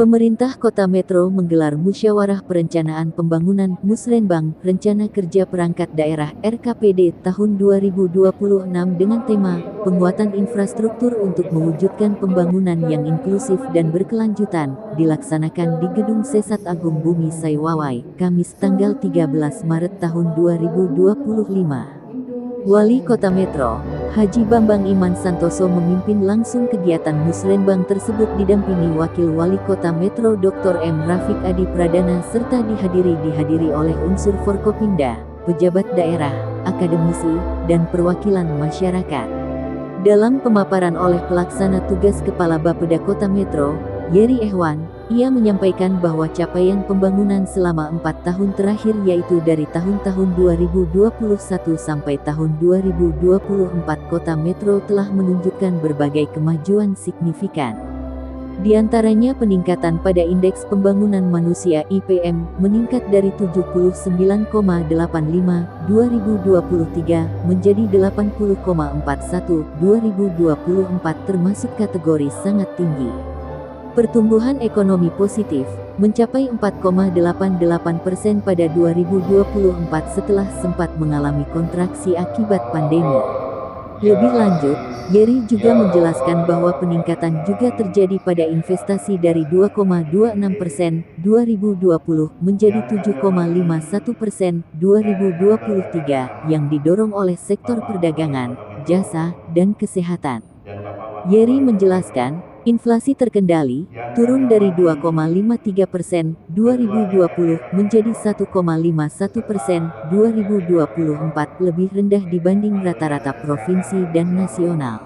Pemerintah Kota Metro menggelar Musyawarah Perencanaan Pembangunan Musrenbang Rencana Kerja Perangkat Daerah RKPD tahun 2026 dengan tema Penguatan Infrastruktur untuk Mewujudkan Pembangunan yang Inklusif dan Berkelanjutan, dilaksanakan di Gedung Sesat Agung Bumi Saiwawai, Kamis tanggal 13 Maret tahun 2025. Wali Kota Metro, Haji Bambang Iman Santoso memimpin langsung kegiatan Musrenbang tersebut didampingi Wakil Wali Kota Metro Dr. M. Rafiq Adi Pradana serta dihadiri oleh unsur Forkopimda, pejabat daerah, akademisi, dan perwakilan masyarakat. Dalam pemaparan oleh pelaksana tugas Kepala Bapeda Kota Metro, Yeri Ehwan, ia menyampaikan bahwa capaian pembangunan selama 4 tahun terakhir yaitu dari tahun 2021 sampai tahun 2024 Kota Metro telah menunjukkan berbagai kemajuan signifikan. Di antaranya peningkatan pada Indeks Pembangunan Manusia IPM meningkat dari 79,85 2023 menjadi 80,41 2024 termasuk kategori sangat tinggi. Pertumbuhan ekonomi positif, mencapai 4,88% pada 2024 setelah sempat mengalami kontraksi akibat pandemi. Lebih lanjut, Yeri juga menjelaskan bahwa peningkatan juga terjadi pada investasi dari 2,26% 2020 menjadi 7,51% 2023 yang didorong oleh sektor perdagangan, jasa, dan kesehatan. Yeri menjelaskan, inflasi terkendali, turun dari 2,53% 2020 menjadi 1,51% 2024 lebih rendah dibanding rata-rata provinsi dan nasional.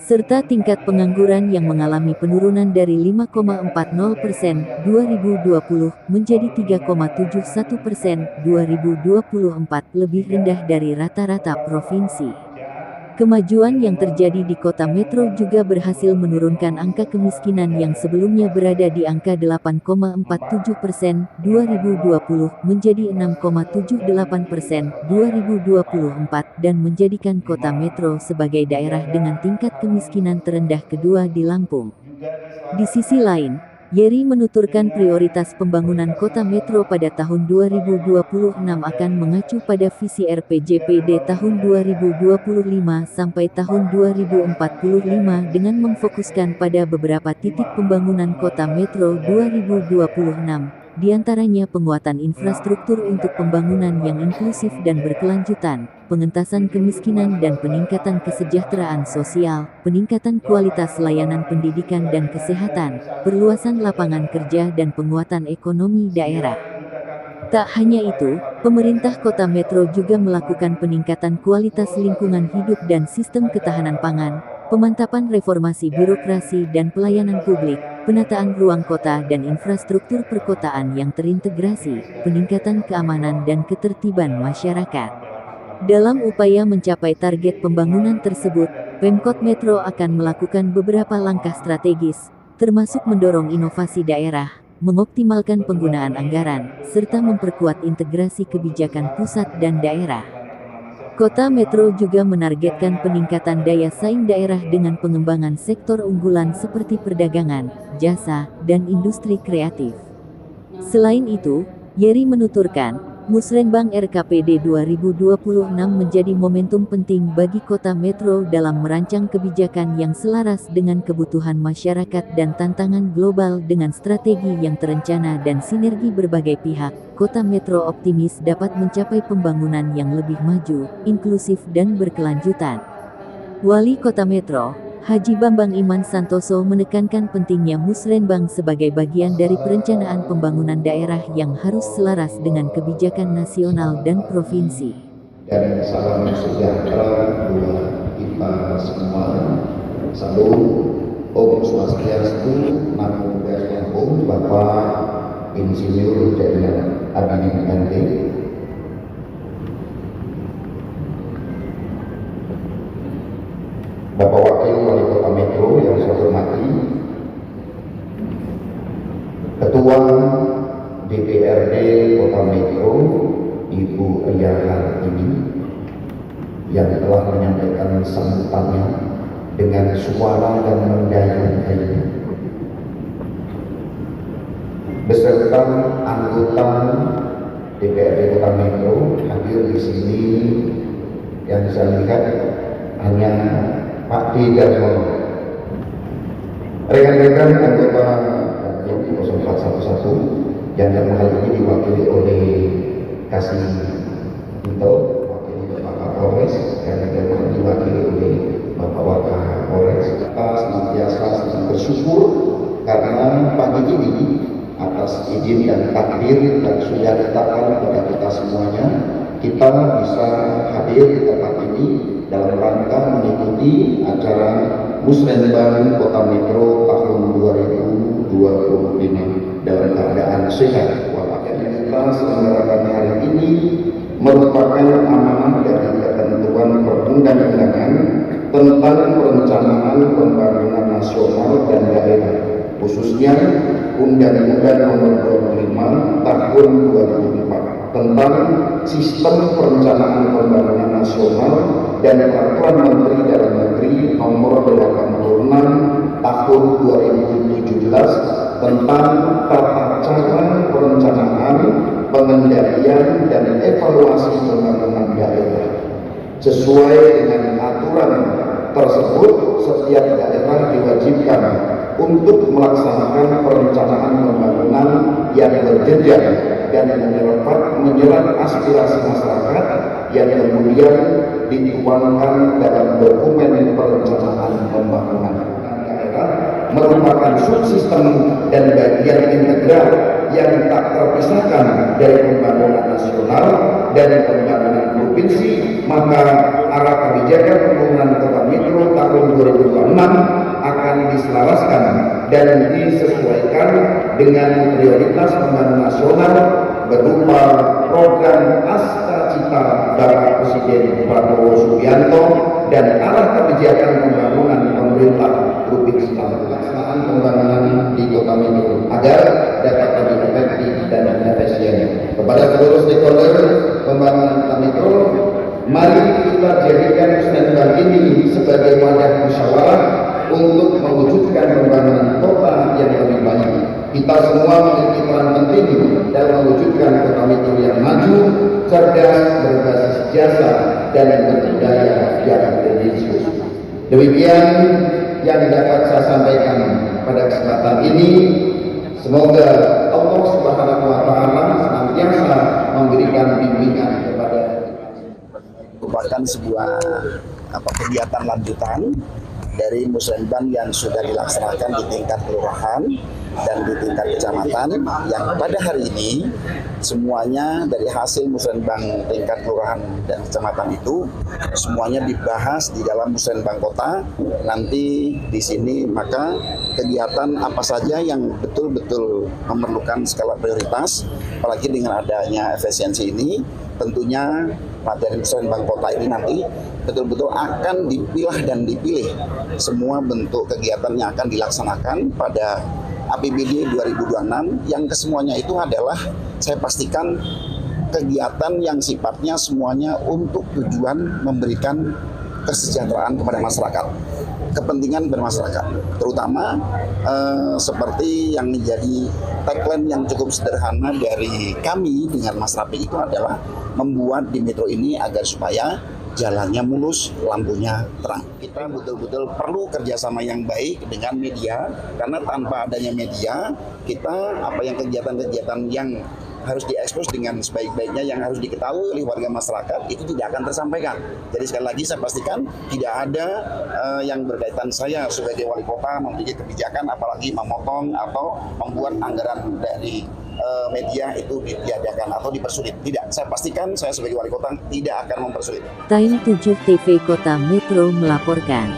Serta tingkat pengangguran yang mengalami penurunan dari 5,40% 2020 menjadi 3,71% 2024 lebih rendah dari rata-rata provinsi. Kemajuan yang terjadi di Kota Metro juga berhasil menurunkan angka kemiskinan yang sebelumnya berada di angka 8,47% 2020 menjadi 6,78% 2024 dan menjadikan Kota Metro sebagai daerah dengan tingkat kemiskinan terendah kedua di Lampung. Di sisi lain, Yeri menuturkan prioritas pembangunan Kota Metro pada tahun 2026 akan mengacu pada visi RPJPD tahun 2025 sampai tahun 2045 dengan memfokuskan pada beberapa titik pembangunan Kota Metro 2026, diantaranya penguatan infrastruktur untuk pembangunan yang inklusif dan berkelanjutan, pengentasan kemiskinan dan peningkatan kesejahteraan sosial, peningkatan kualitas layanan pendidikan dan kesehatan, perluasan lapangan kerja dan penguatan ekonomi daerah. Tak hanya itu, pemerintah Kota Metro juga melakukan peningkatan kualitas lingkungan hidup dan sistem ketahanan pangan, pemantapan reformasi birokrasi dan pelayanan publik, penataan ruang kota dan infrastruktur perkotaan yang terintegrasi, peningkatan keamanan dan ketertiban masyarakat. Dalam upaya mencapai target pembangunan tersebut, Pemkot Metro akan melakukan beberapa langkah strategis, termasuk mendorong inovasi daerah, mengoptimalkan penggunaan anggaran, serta memperkuat integrasi kebijakan pusat dan daerah. Kota Metro juga menargetkan peningkatan daya saing daerah dengan pengembangan sektor unggulan seperti perdagangan, jasa, dan industri kreatif. Selain itu, Yeri menuturkan, Musrenbang RKPD 2026 menjadi momentum penting bagi Kota Metro dalam merancang kebijakan yang selaras dengan kebutuhan masyarakat dan tantangan global dengan strategi yang terencana dan sinergi berbagai pihak. Kota Metro optimis dapat mencapai pembangunan yang lebih maju, inklusif dan berkelanjutan. Wali Kota Metro, Haji Bambang Iman Santoso menekankan pentingnya Musrenbang sebagai bagian dari perencanaan pembangunan daerah yang harus selaras dengan kebijakan nasional dan provinsi. Dan salam sejahtera buat kita semua. Salam Om Swastiastu, Namo Buddhaya, Om Bapak Insinyur Jaya Adi Andi. Bapak Wakil Wali Kota Metro yang saya hormati, Ketua DPRD Kota Metro Ibu Ria Hartini yang telah menyampaikan sambutannya dengan suara dan mendayu-dayu. beserta anggota DPRD Kota Metro hadir di sini. Yang saya lihat hanya Pak D dan rekan-rekan anggota Kodim 0411 yang dalam hal ini diwakili oleh Kasih Minto, wakili Bapak Kapolres, dan yang diwakili oleh Bapak Wakapolres. Kita senantiasa sangat bersyukur karena pagi ini atas izin dan takdir yang sudah ditetapkan kepada kita semuanya, kita bisa hadir di tempat ini dalam rangka mengikuti acara Musrenbang Kota Metro tahun 2025 dalam keadaan sehat walafiat. Yang kita selenggarakan hari ini merupakan amanah dari ketentuan perundang-undangan tentang perencanaan pembangunan nasional dan daerah, khususnya Undang-Undang Nomor 25 Tahun 2004 tentang Sistem Perencanaan Pembangunan Nasional dan Peraturan Menteri Dalam Negeri Nomor 86 Tahun 2017 tentang tata cara perencanaan, pengendalian dan evaluasi pembangunan daerah. Sesuai dengan aturan tersebut, setiap daerah diwajibkan untuk melaksanakan perencanaan pembangunan yang berjenjang dan menyerap aspirasi masyarakat yang kemudian dituangkan dalam dokumen perencanaan pembangunan daerah merupakan subsistem dan bagian integral yang tak terpisahkan dari pembangunan nasional dan pembangunan provinsi. Maka arah kebijakan pembangunan Kota Metro tahun 2026 akan diselaraskan dan disesuaikan dengan prioritas pembangunan nasional berupa program Astra-Cita Bapak Presiden Prabowo Subianto dan arah kebijakan pembangunan pemerintah provinsi pelaksanaan pembangunan di Kota Metro agar dapat lebih efektif dan efisien. Kepada seluruh stakeholder pembangunan Kota Metro, mari kita jadikan Musrenbang ini sebagai wadah musyawarah untuk mewujudkan pembangunan kota yang lebih baik. Kita semua memiliki peran penting dalam mewujudkan Kota Metro yang maju, cerdas, berbasis jasa, dan berbudaya yang religius. Demikian yang dapat saya sampaikan pada kesempatan ini. Semoga Allah Subhanahu wa Ta'ala senantiasa memberikan bimbingan kepada merupakan sebuah kegiatan lanjutan dari Musrenbang yang sudah dilaksanakan di tingkat kelurahan dan di tingkat kecamatan, yang pada hari ini semuanya dari hasil Musrenbang tingkat kelurahan dan kecamatan itu semuanya dibahas di dalam Musrenbang kota. Nanti di sini maka kegiatan apa saja yang betul-betul memerlukan skala prioritas, apalagi dengan adanya efisiensi ini, tentunya materi Musrenbang kota ini nanti betul-betul akan dipilah dan dipilih semua bentuk kegiatan yang akan dilaksanakan pada APBD 2026 yang kesemuanya itu adalah, saya pastikan, kegiatan yang sifatnya semuanya untuk tujuan memberikan kesejahteraan kepada masyarakat, kepentingan bermasyarakat, terutama seperti yang menjadi tagline yang cukup sederhana dari kami dengan Mas Rapi itu adalah membuat di Metro ini agar supaya jalannya mulus, lampunya terang. Kita betul-betul perlu kerjasama yang baik dengan media, karena tanpa adanya media, kita kegiatan-kegiatan yang harus diekspos dengan sebaik-baiknya, yang harus diketahui oleh warga masyarakat, itu tidak akan tersampaikan. Jadi sekali lagi saya pastikan tidak ada yang berkaitan saya sebagai wali kota memiliki kebijakan, apalagi memotong atau membuat anggaran dari media itu ditiadakan atau dipersulit. Tidak, saya pastikan saya sebagai wali kota tidak akan mempersulit. Time 7 TV Kota Metro melaporkan.